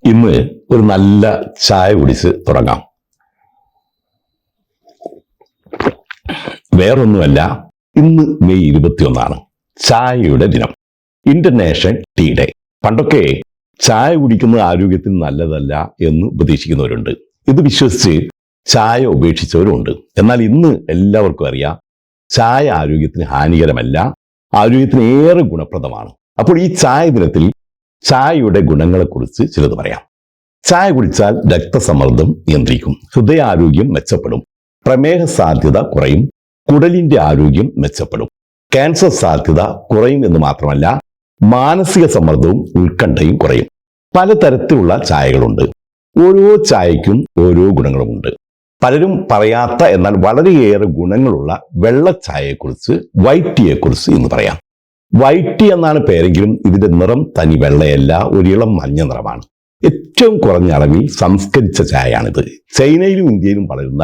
ഇന്ന് ഒരു നല്ല ചായ കുടിച്ച് തുടങ്ങാം. വേറൊന്നുമല്ല, ഇന്ന് മെയ് 21 ചായയുടെ ദിനം, ഇന്റർനാഷണൽ ടീ ഡേ. പണ്ടൊക്കെ ചായ കുടിക്കുന്നത് ആരോഗ്യത്തിന് നല്ലതല്ല എന്ന് ഉപദേശിക്കുന്നവരുണ്ട്. ഇത് വിശ്വസിച്ച് ചായ ഉപേക്ഷിച്ചവരുണ്ട്. എന്നാൽ ഇന്ന് എല്ലാവർക്കും അറിയാം, ചായ ആരോഗ്യത്തിന് ഹാനികരമല്ല, ആരോഗ്യത്തിന് ഏറെ ഗുണപ്രദമാണ്. അപ്പോൾ ഈ ചായ ദിനത്തിൽ ചായയുടെ ഗുണങ്ങളെക്കുറിച്ച് ചിലത് പറയാം. ചായ കുടിച്ചാൽ രക്തസമ്മർദ്ദം നിയന്ത്രിക്കും, ഹൃദയാരോഗ്യം മെച്ചപ്പെടും, പ്രമേഹ സാധ്യത കുറയും, കുടലിന്റെ ആരോഗ്യം മെച്ചപ്പെടും, ക്യാൻസർ സാധ്യത കുറയും എന്ന് മാത്രമല്ല, മാനസിക സമ്മർദ്ദവും ഉത്കണ്ഠയും കുറയും. പലതരത്തിലുള്ള ചായകളുണ്ട്. ഓരോ ചായയ്ക്കും ഓരോ ഗുണങ്ങളുമുണ്ട്. പലരും പറയാത്ത എന്നാൽ വളരെയേറെ ഗുണങ്ങളുള്ള വെള്ളച്ചായയെക്കുറിച്ച്, വൈറ്റ് ടീയെക്കുറിച്ച് ഇന്ന് പറയാം. വൈറ്റ് ടീ എന്നാണ് പേരെങ്കിലും ഇതിന്റെ നിറം തനി വെള്ളയല്ല, ഒരു ഇളം മഞ്ഞ നിറമാണ്. ഏറ്റവും കുറഞ്ഞ അളവിൽ സംസ്കരിച്ച ചായയാണിത്. ചൈനയിലും ഇന്ത്യയിലും വളരുന്ന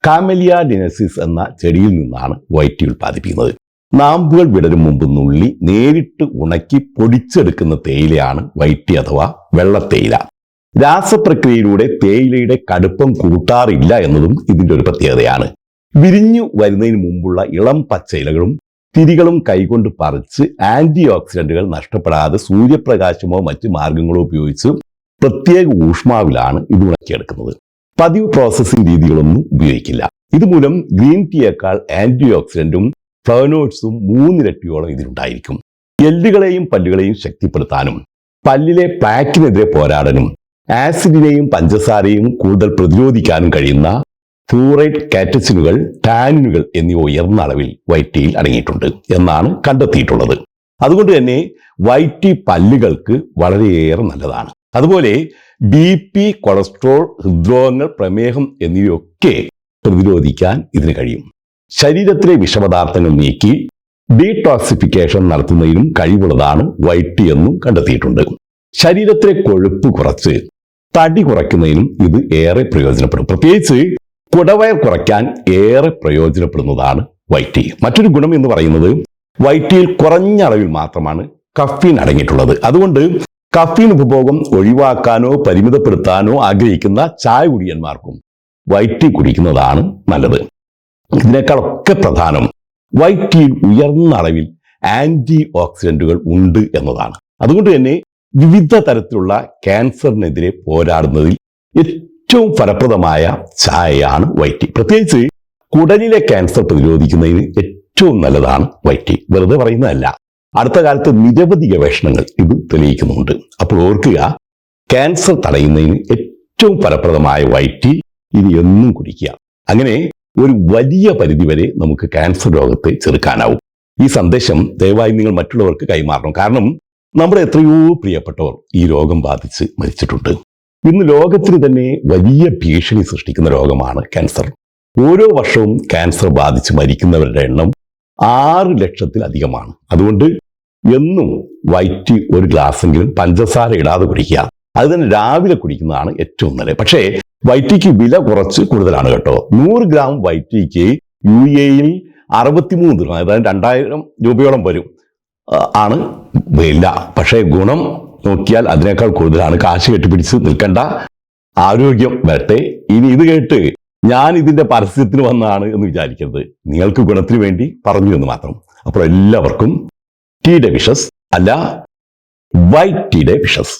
കാമലിയ ഡിനസിസ് എന്ന ചെടിയിൽ നിന്നാണ് വൈറ്റ് ടീ ഉൽപ്പാദിപ്പിക്കുന്നത്. നാമ്പുകൾ വിടരും മുമ്പ് നുള്ളി നേരിട്ട് ഉണക്കി പൊടിച്ചെടുക്കുന്ന തേയിലയാണ് വൈറ്റ് ടീ അഥവാ വെള്ളത്തേയില. രാസപ്രക്രിയയിലൂടെ തേയിലയുടെ കടുപ്പം കൂട്ടാറില്ല എന്നതും ഇതിന്റെ ഒരു പ്രത്യേകതയാണ്. വിരിഞ്ഞു വരുന്നതിന് മുമ്പുള്ള ഇളം പച്ച ഇലകളും തിരികളും കൈകൊണ്ട് പറിച്ച് ആന്റി ഓക്സിഡന്റുകൾ നഷ്ടപ്പെടാതെ സൂര്യപ്രകാശമോ മറ്റു മാർഗങ്ങളോ ഉപയോഗിച്ച് പ്രത്യേക ഊഷ്മാവിലാണ് ഇത് ഉണക്കിയെടുക്കുന്നത്. പതിവ് പ്രോസസ്സിംഗ് രീതികളൊന്നും ഉപയോഗിക്കില്ല. ഇതുമൂലം ഗ്രീൻ ടീയേക്കാൾ ആന്റി ഓക്സിഡന്റും ഫ്ലവനോയിഡ്സും 3 ഇരട്ടിയോളം ഇതിലുണ്ടായിരിക്കും. എല്ലുകളെയും പല്ലുകളെയും ശക്തിപ്പെടുത്താനും പല്ലിലെ പ്ലാക്കിനെതിരെ പോരാടാനും ആസിഡിനെയും പഞ്ചസാരയും കൂടുതൽ പ്രതിരോധിക്കാനും കഴിയുന്ന ഫ്ലൂറൈഡ്, കാറ്റച്ചിനുകൾ, ടാനിനുകൾ എന്നിവ ഉയർന്ന അളവിൽ വൈറ്റ് ടീയിൽ അടങ്ങിയിട്ടുണ്ട് എന്നാണ് കണ്ടെത്തിയിട്ടുള്ളത്. അതുകൊണ്ട് തന്നെ വൈറ്റ് ടീ പല്ലുകൾക്ക് വളരെയേറെ നല്ലതാണ്. അതുപോലെ BP, കൊളസ്ട്രോൾ, ഹൃദ്രോഗങ്ങൾ, പ്രമേഹം എന്നിവയൊക്കെ പ്രതിരോധിക്കാൻ ഇതിന് കഴിയും. ശരീരത്തിലെ വിഷപദാർത്ഥങ്ങൾ നീക്കി ഡീടോക്സിഫിക്കേഷൻ നടത്തുന്നതിനും കഴിവുള്ളതാണ് വൈറ്റ് ടീ എന്നും കണ്ടെത്തിയിട്ടുണ്ട്. ശരീരത്തിലെ കൊഴുപ്പ് കുറച്ച് തടി കുറയ്ക്കുന്നതിനും ഇത് ഏറെ പ്രയോജനപ്പെടും. പ്രത്യേകിച്ച് കുടവയർ കുറയ്ക്കാൻ ഏറെ പ്രയോജനപ്പെടുന്നതാണ് വൈറ്റ് ടീ. മറ്റൊരു ഗുണം എന്ന് പറയുന്നത്, വൈറ്റ് ടീയിൽ കുറഞ്ഞ അളവിൽ മാത്രമാണ് കഫീൻ അടങ്ങിയിട്ടുള്ളത്. അതുകൊണ്ട് കഫീൻ ഉപഭോഗം ഒഴിവാക്കാനോ പരിമിതപ്പെടുത്താനോ ആഗ്രഹിക്കുന്ന ചായ കുടിയന്മാർക്കും വൈറ്റ് ടീ കുടിക്കുന്നതാണ് നല്ലത്. ഇതിനേക്കാളൊക്കെ പ്രധാനം വൈറ്റ് ടീയിൽ ഉയർന്ന അളവിൽ ആന്റി ഓക്സിഡന്റുകൾ ഉണ്ട് എന്നതാണ്. അതുകൊണ്ട് തന്നെ വിവിധ തരത്തിലുള്ള ക്യാൻസറിനെതിരെ പോരാടുന്നതിൽ ഏറ്റവും ഫലപ്രദമായ ചായയാണ് വൈറ്റ് ടീ. പ്രത്യേകിച്ച് കുടലിലെ ക്യാൻസർ പ്രതിരോധിക്കുന്നതിന് ഏറ്റവും നല്ലതാണ് വൈറ്റ് ടീ. വെറുതെ പറയുന്നതല്ല, അടുത്ത കാലത്ത് നിരവധി ഗവേഷണങ്ങൾ ഇത് തെളിയിക്കുന്നുണ്ട്. അപ്പോൾ ഓർക്കുക, ക്യാൻസർ തടയുന്നതിന് ഏറ്റവും ഫലപ്രദമായ വൈറ്റ് ടീ ഇനി എന്നും കുടിക്കുക. അങ്ങനെ ഒരു വലിയ പരിധിവരെ നമുക്ക് ക്യാൻസർ രോഗത്തെ ചെറുക്കാനാവും. ഈ സന്ദേശം ദയവായി നിങ്ങൾ മറ്റുള്ളവർക്ക് കൈമാറണം. കാരണം നമ്മുടെ എത്രയോ പ്രിയപ്പെട്ടവർ ഈ രോഗം ബാധിച്ച് മരിച്ചിട്ടുണ്ട്. ഇന്ന് ലോകത്തിന് തന്നെ വലിയ ഭീഷണി സൃഷ്ടിക്കുന്ന രോഗമാണ് ക്യാൻസർ. ഓരോ വർഷവും ക്യാൻസർ ബാധിച്ച് മരിക്കുന്നവരുടെ എണ്ണം 6 ലക്ഷത്തിലധികമാണ്. അതുകൊണ്ട് എന്നും വൈറ്റ് ടീ ഒരു ഗ്ലാസ്സെങ്കിലും പഞ്ചസാര ഇടാതെ കുടിക്കുക. അത് തന്നെ രാവിലെ കുടിക്കുന്നതാണ് ഏറ്റവും നല്ലത്. പക്ഷേ വൈറ്റ് ടീക്ക് വില കുറച്ച് കൂടുതലാണ് കേട്ടോ. 100 ഗ്രാം വൈറ്റ് ടീക്ക് UAE-യിൽ 63 ദിർഹം, അതായത് 2000 രൂപയോളം വരും ആണ് വില. പക്ഷേ ഗുണം നോക്കിയാൽ അതിനേക്കാൾ കൂടുതലാണ്. കാശ് കെട്ടിപ്പിടിച്ച് നിൽക്കേണ്ട, ആരോഗ്യം വരട്ടെ. ഇനി ഇത് കേട്ട് ഞാൻ ഇതിന്റെ പരസ്യത്തിന് വന്നതാണ് എന്ന് വിചാരിക്കരുത്. നിങ്ങൾക്ക് ഗുണത്തിന് വേണ്ടി പറഞ്ഞു എന്ന് മാത്രം. അപ്പോൾ എല്ലാവർക്കും ടീ ഡേ വിഷസ്, അല്ല വൈറ്റ് ടീ ഡേ വിഷസ്.